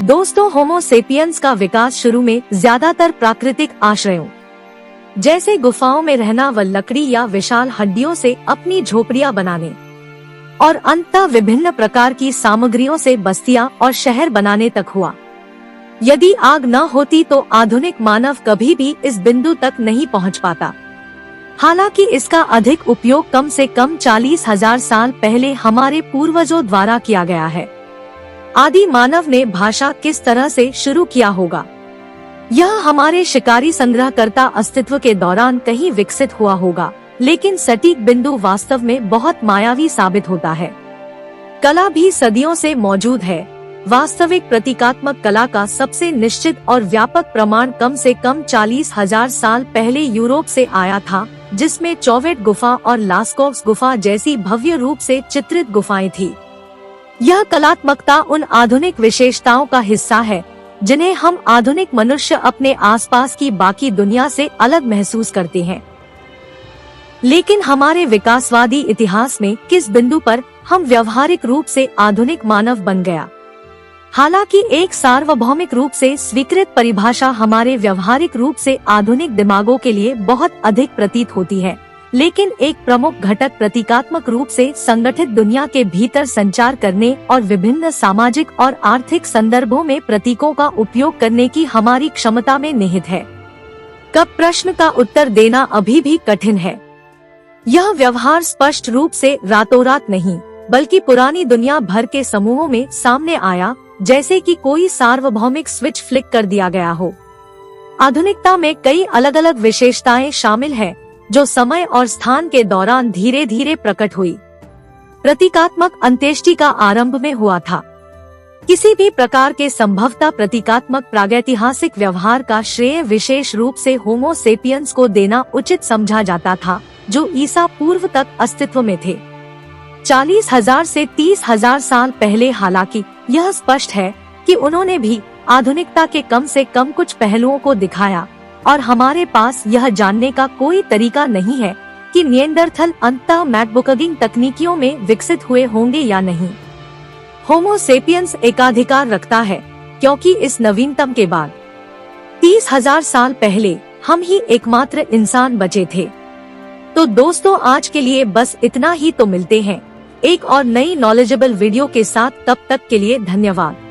दोस्तों, होमो सेपियंस का विकास शुरू में ज्यादातर प्राकृतिक आश्रयों जैसे गुफाओं में रहना व लकड़ी या विशाल हड्डियों से अपनी झोपड़ियां बनाने और अंततः विभिन्न प्रकार की सामग्रियों से बस्तियां और शहर बनाने तक हुआ। यदि आग न होती तो आधुनिक मानव कभी भी इस बिंदु तक नहीं पहुंच पाता। हालांकि इसका अधिक उपयोग कम से कम 40,000 साल पहले हमारे पूर्वजों द्वारा किया गया है। आदि मानव ने भाषा किस तरह से शुरू किया होगा, यह हमारे शिकारी संग्रहकर्ता अस्तित्व के दौरान कहीं विकसित हुआ होगा, लेकिन सटीक बिंदु वास्तव में बहुत मायावी साबित होता है। कला भी सदियों से मौजूद है। वास्तविक प्रतीकात्मक कला का सबसे निश्चित और व्यापक प्रमाण कम से कम 40,000 साल पहले यूरोप से आया था, जिसमें चौवेट गुफा और लास्कोव्स गुफा जैसी भव्य रूप से चित्रित गुफाएं थी। यह कलात्मकता उन आधुनिक विशेषताओं का हिस्सा है जिन्हें हम आधुनिक मनुष्य अपने आसपास की बाकी दुनिया से अलग महसूस करते हैं। लेकिन हमारे विकासवादी इतिहास में किस बिंदु पर हम व्यवहारिक रूप से आधुनिक मानव बन गया? हालांकि एक सार्वभौमिक रूप से स्वीकृत परिभाषा हमारे व्यवहारिक रूप से आधुनिक दिमागों के लिए बहुत अधिक प्रतीत होती है, लेकिन एक प्रमुख घटक प्रतीकात्मक रूप से संगठित दुनिया के भीतर संचार करने और विभिन्न सामाजिक और आर्थिक संदर्भों में प्रतीकों का उपयोग करने की हमारी क्षमता में निहित है। कब प्रश्न का उत्तर देना अभी भी कठिन है। यह व्यवहार स्पष्ट रूप से रातों रात नहीं, बल्कि पुरानी दुनिया भर के समूहों में सामने आया, जैसे कि कोई सार्वभौमिक स्विच फ्लिक कर दिया गया हो। आधुनिकता में कई अलग अलग विशेषताएं शामिल हैं, जो समय और स्थान के दौरान धीरे धीरे प्रकट हुई। प्रतीकात्मक अंत्येष्टि का आरंभ में हुआ था। किसी भी प्रकार के संभवतः प्रतीकात्मक प्रागैतिहासिक व्यवहार का श्रेय विशेष रूप से होमो सेपियंस को देना उचित समझा जाता था, जो ईसा पूर्व तक अस्तित्व में थे। 40,000 से 30,000 साल पहले हालांकि यह स्पष्ट है कि उन्होंने भी आधुनिकता के कम से कम कुछ पहलुओं को दिखाया, और हमारे पास यह जानने का कोई तरीका नहीं है कि निएंडरथल अंततः मैकबुकिंग तकनीकियों में विकसित हुए होंगे या नहीं। होमो सेपियंस एकाधिकार रखता है क्योंकि इस नवीनतम के बाद 30,000 साल पहले हम ही एकमात्र इंसान बचे थे। तो दोस्तों, आज के लिए बस इतना ही। तो मिलते हैं एक और नई नॉलेजेबल वीडियो के साथ। तब तक के लिए धन्यवाद।